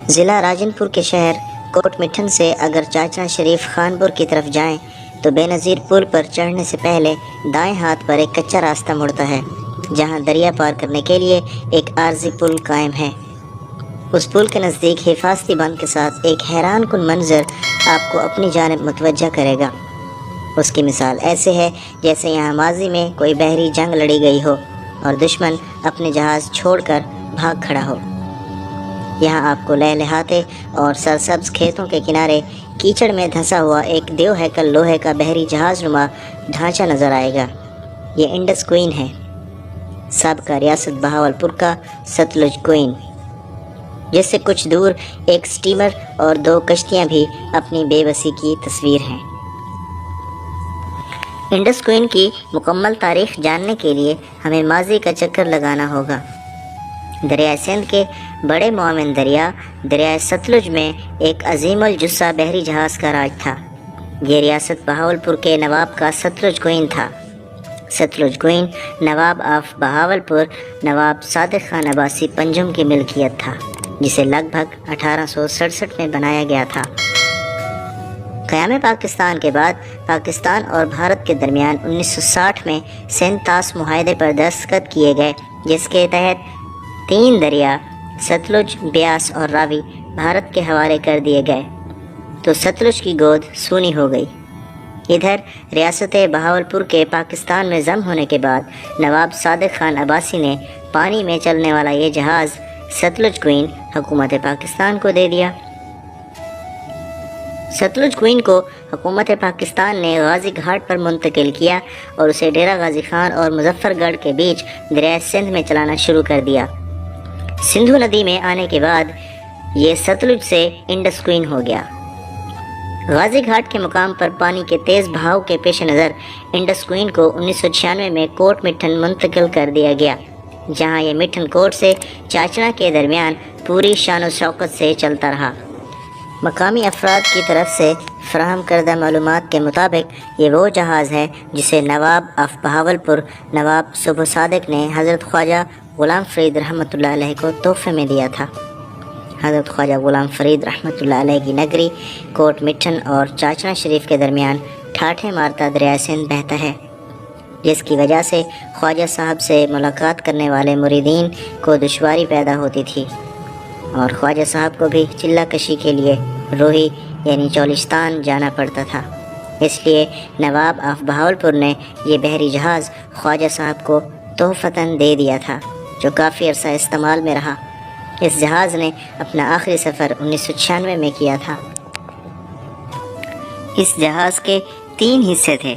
ضلع راجن پور کے شہر کوٹ مٹھن سے اگر چاچڑا شریف خانپور کی طرف جائیں تو بے نظیر پل پر چڑھنے سے پہلے دائیں ہاتھ پر ایک کچا راستہ مڑتا ہے، جہاں دریا پار کرنے کے لیے ایک عارضی پل قائم ہے۔ اس پل کے نزدیک حفاظتی بند کے ساتھ ایک حیران کن منظر آپ کو اپنی جانب متوجہ کرے گا۔ اس کی مثال ایسے ہے جیسے یہاں ماضی میں کوئی بحری جنگ لڑی گئی ہو اور دشمن اپنے جہاز چھوڑ کر بھاگ کھڑا ہو۔ یہاں آپ کو لہلہاتے اور سرسبز کھیتوں کے کنارے کیچڑ میں دھنسا ہوا ایک دیو ہیکل لوہے کا بحری جہاز نما ڈھانچہ نظر آئے گا۔ یہ انڈس کوئین ہے، سابقہ ریاست بہاولپور کا ستلج کوئین، جس سے کچھ دور ایک سٹیمر اور 2 کشتیاں بھی اپنی بے بسی کی تصویر ہیں۔ انڈس کوئین کی مکمل تاریخ جاننے کے لیے ہمیں ماضی کا چکر لگانا ہوگا۔ دریائے سندھ کے بڑے معاون دریائے ستلج میں ایک عظیم الجثہ بحری جہاز کا راج تھا۔ یہ ریاست بہاولپور کے نواب کا ستلج کوئین تھا۔ ستلج کوئین نواب آف بہاولپور نواب صادق خان عباسی پنجم کی ملکیت تھا، جسے لگ بھگ 1867 میں بنایا گیا تھا۔ قیام پاکستان کے بعد پاکستان اور بھارت کے درمیان 1960 میں سندھ طاس معاہدے پر دستخط کیے گئے، جس کے تحت 3 دریا ستلج، بیاس اور راوی بھارت کے حوالے کر دیے گئے تو ستلج کی گود سونی ہو گئی۔ ادھر ریاست بہاولپور کے پاکستان میں ضم ہونے کے بعد نواب صادق خان عباسی نے پانی میں چلنے والا یہ جہاز ستلج کوئین حکومت پاکستان کو دے دیا۔ ستلج کوئین کو حکومت پاکستان نے غازی گھاٹ پر منتقل کیا اور اسے ڈیرہ غازی خان اور مظفر گڑھ کے بیچ دریائے سندھ میں چلانا شروع کر دیا۔ سندھو ندی میں آنے کے بعد یہ ستلج سے انڈس کوئین ہو گیا۔ غازی گھاٹ کے مقام پر پانی کے تیز بہاؤ کے پیش نظر انڈس کوئین کو 1996 میں کوٹ مٹھن منتقل کر دیا گیا، جہاں یہ مٹھن کوٹ سے چاچڑا کے درمیان پوری شان و شوکت سے چلتا رہا۔ مقامی افراد کی طرف سے فراہم کردہ معلومات کے مطابق یہ وہ جہاز ہے جسے نواب آف بہاولپور نواب صبح صادق نے حضرت خواجہ غلام فرید رحمۃ اللہ علیہ کو تحفے میں دیا تھا۔ حضرت خواجہ غلام فرید رحمۃ اللہ علیہ کی نگری کوٹ مٹھن اور چاچڑا شریف کے درمیان ٹھاٹھے مارتا دریائے سندھ بہتا ہے، جس کی وجہ سے خواجہ صاحب سے ملاقات کرنے والے مریدین کو دشواری پیدا ہوتی تھی اور خواجہ صاحب کو بھی چلہ کشی کے لیے روہی یعنی چولستان جانا پڑتا تھا۔ اس لیے نواب آف بہاولپور نے یہ بحری جہاز خواجہ صاحب کو تحفتاً دے دیا تھا، جو کافی عرصہ استعمال میں رہا۔ اس جہاز نے اپنا آخری سفر 1996 میں کیا تھا۔ اس جہاز کے 3 حصے تھے۔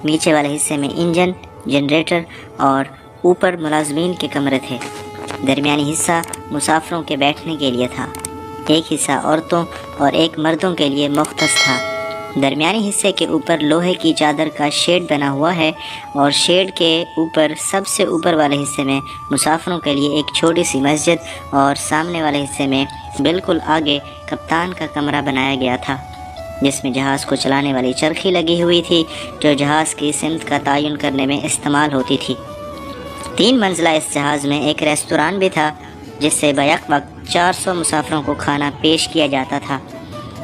نیچے والے حصے میں انجن، جنریٹر اور اوپر ملازمین کے کمرے تھے۔ درمیانی حصہ مسافروں کے بیٹھنے کے لیے تھا۔ ایک حصہ عورتوں اور ایک مردوں کے لیے مختص تھا۔ درمیانی حصے کے اوپر لوہے کی چادر کا شیڈ بنا ہوا ہے اور شیڈ کے اوپر سب سے اوپر والے حصے میں مسافروں کے لیے ایک چھوٹی سی مسجد اور سامنے والے حصے میں بالکل آگے کپتان کا کمرہ بنایا گیا تھا، جس میں جہاز کو چلانے والی چرخی لگی ہوئی تھی، جو جہاز کی سمت کا تعین کرنے میں استعمال ہوتی تھی۔ 3 منزلہ اس جہاز میں ایک ریستوران بھی تھا، جس سے بیک وقت 400 مسافروں کو کھانا پیش کیا جاتا تھا۔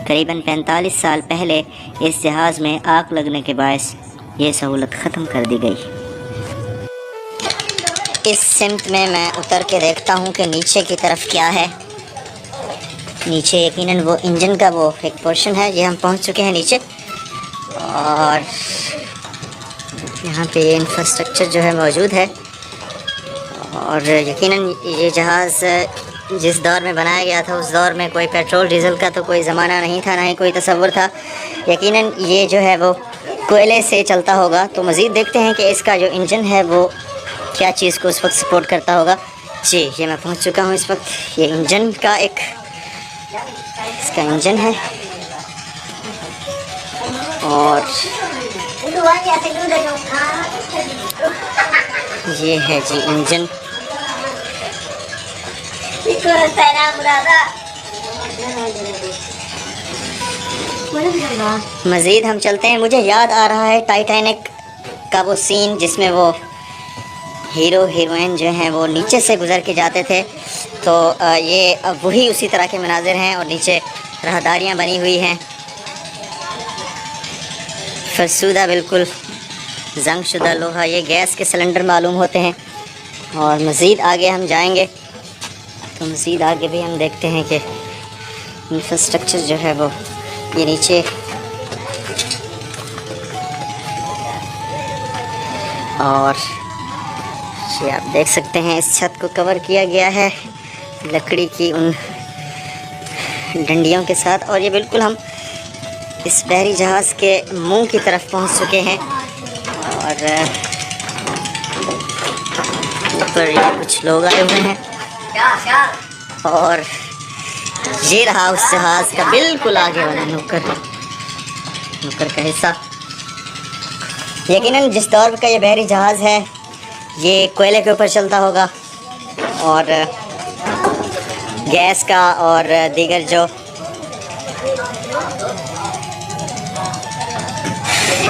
قریباً 45 سال پہلے اس جہاز میں آگ لگنے کے باعث یہ سہولت ختم کر دی گئی۔ اس سمت میں اتر کے دیکھتا ہوں کہ نیچے کی طرف کیا ہے۔ نیچے یقیناً وہ انجن کا وہ ایک پورشن ہے، یہ ہم پہنچ چکے ہیں نیچے، اور یہاں پہ یہ انفراسٹرکچر جو ہے موجود ہے، اور یقیناً یہ جہاز جس دور میں بنایا گیا تھا اس دور میں کوئی پیٹرول ڈیزل کا تو کوئی زمانہ نہیں تھا، نہ ہی کوئی تصور تھا۔ یقیناً یہ جو ہے وہ کوئلے سے چلتا ہوگا۔ تو مزید دیکھتے ہیں کہ اس کا جو انجن ہے وہ کیا چیز کو اس وقت سپورٹ کرتا ہوگا۔ جی یہ میں پہنچ چکا ہوں اس وقت۔ یہ انجن کا اس کا انجن ہے، اور یہ ہے جی انجن۔ مزید ہم چلتے ہیں۔ مجھے یاد آ رہا ہے ٹائٹینک کا وہ سین جس میں وہ ہیرو ہیروئن جو ہیں وہ نیچے سے گزر کے جاتے تھے، تو یہ وہی اسی طرح کے مناظر ہیں، اور نیچے راہداریاں بنی ہوئی ہیں، فرسودہ بالکل زنگ شدہ لوہا۔ یہ گیس کے سلنڈر معلوم ہوتے ہیں، اور مزید آگے ہم جائیں گے تو مزید آگے بھی ہم دیکھتے ہیں کہ انفراسٹرکچر جو ہے وہ یہ نیچے، اور یہ آپ دیکھ سکتے ہیں اس چھت کو کور کیا گیا ہے لکڑی کی ان ڈنڈیوں کے ساتھ، اور یہ بالکل ہم اس بحری جہاز کے منہ کی طرف پہنچ چکے ہیں، اور اوپر یہ کچھ لوگ آئے ہوئے ہیں، اور یہ رہا اس جہاز کا بالکل آگے والا نوکر کا حصہ۔ یقیناً جس دور کا یہ بحری جہاز ہے یہ کوئلے کے اوپر چلتا ہوگا، اور گیس کا اور دیگر جو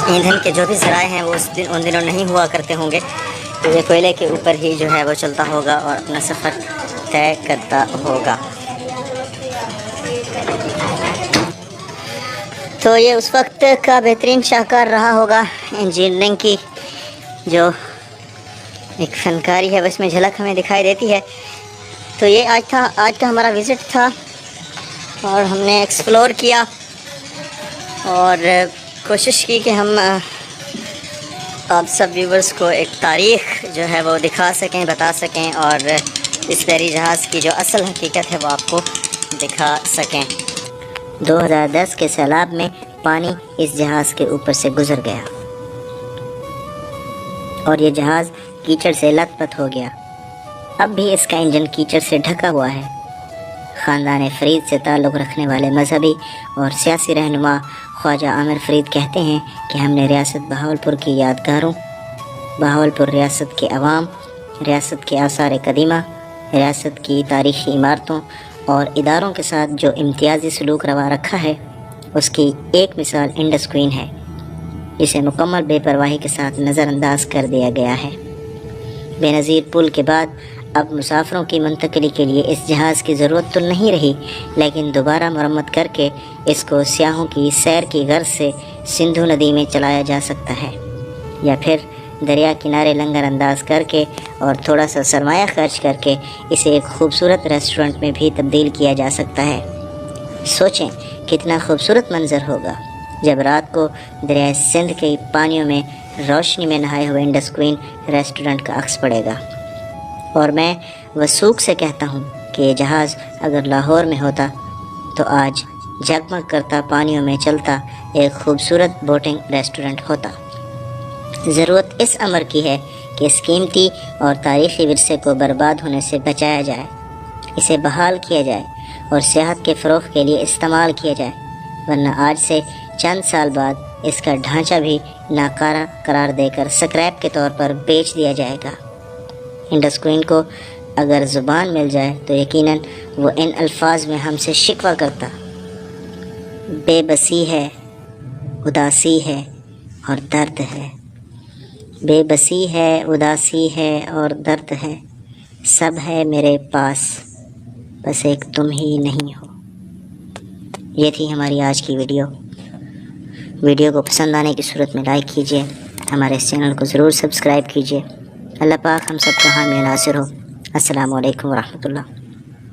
ایندھن کے جو بھی ذرائع ہیں وہ ان دنوں نہیں ہوا کرتے ہوں گے، تو یہ کوئلے کے اوپر ہی جو ہے وہ چلتا ہوگا اور اپنا سفر طے کرتا ہوگا۔ تو یہ اس وقت کا بہترین شاہکار رہا ہوگا انجینئرنگ کی، جو ایک فنکاری ہے، اس میں جھلک ہمیں دکھائی دیتی ہے۔ تو یہ آج کا ہمارا وزٹ تھا، اور ہم نے ایکسپلور کیا اور کوشش کی کہ ہم آپ سب ویورز کو ایک تاریخ جو ہے وہ دکھا سکیں، بتا سکیں، اور اس بحری جہاز کی جو اصل حقیقت ہے وہ آپ کو دکھا سکیں۔ 2010 کے سیلاب میں پانی اس جہاز کے اوپر سے گزر گیا، اور یہ جہاز کیچڑ سے لت پت ہو گیا۔ اب بھی اس کا انجن کیچڑ سے ڈھکا ہوا ہے۔ خاندان فرید سے تعلق رکھنے والے مذہبی اور سیاسی رہنما خواجہ عامر فرید کہتے ہیں کہ ہم نے ریاست بہاولپور کی یادگاروں، بہاولپور ریاست کے عوام، ریاست کے آثار قدیمہ، ریاست کی تاریخی عمارتوں اور اداروں کے ساتھ جو امتیازی سلوک روا رکھا ہے، اس کی ایک مثال انڈس کوئین ہے، جسے مکمل بے پرواہی کے ساتھ نظر انداز کر دیا گیا ہے۔ بے نظیر پل کے بعد اب مسافروں کی منتقلی کے لیے اس جہاز کی ضرورت تو نہیں رہی، لیکن دوبارہ مرمت کر کے اس کو سیاحوں کی سیر کی غرض سے سندھو ندی میں چلایا جا سکتا ہے، یا پھر دریا کنارے لنگر انداز کر کے اور تھوڑا سا سرمایہ خرچ کر کے اسے ایک خوبصورت ریسٹورنٹ میں بھی تبدیل کیا جا سکتا ہے۔ سوچیں کتنا خوبصورت منظر ہوگا جب رات کو دریائے سندھ کے پانیوں میں روشنی میں نہائے ہوئے انڈس کوئین ریسٹورنٹ کا عکس پڑے گا۔ اور میں وثوق سے کہتا ہوں کہ یہ جہاز اگر لاہور میں ہوتا تو آج جگمگ کرتا پانیوں میں چلتا ایک خوبصورت بوٹنگ ریسٹورنٹ ہوتا۔ ضرورت اس امر کی ہے کہ اس قیمتی اور تاریخی ورثے کو برباد ہونے سے بچایا جائے، اسے بحال کیا جائے اور سیاحت کے فروغ کے لیے استعمال کیا جائے، ورنہ آج سے چند سال بعد اس کا ڈھانچہ بھی ناکارہ قرار دے کر سکریپ کے طور پر بیچ دیا جائے گا۔ انڈس کوئین کو اگر زبان مل جائے تو یقیناً وہ ان الفاظ میں ہم سے شکوہ کرتا: بے بسی ہے، اداسی ہے اور درد ہے، بے بسی ہے، اداسی ہے اور درد ہے، سب ہے میرے پاس، بس ایک تم ہی نہیں ہو۔ یہ تھی ہماری آج کی ویڈیو کو پسند آنے کی صورت میں لائک کیجیے، ہمارے اس چینل کو ضرور سبسکرائب کیجیے۔ اللہ پاک ہم سب کا حامی و ناصر ہو۔ السلام علیکم ورحمۃ اللہ۔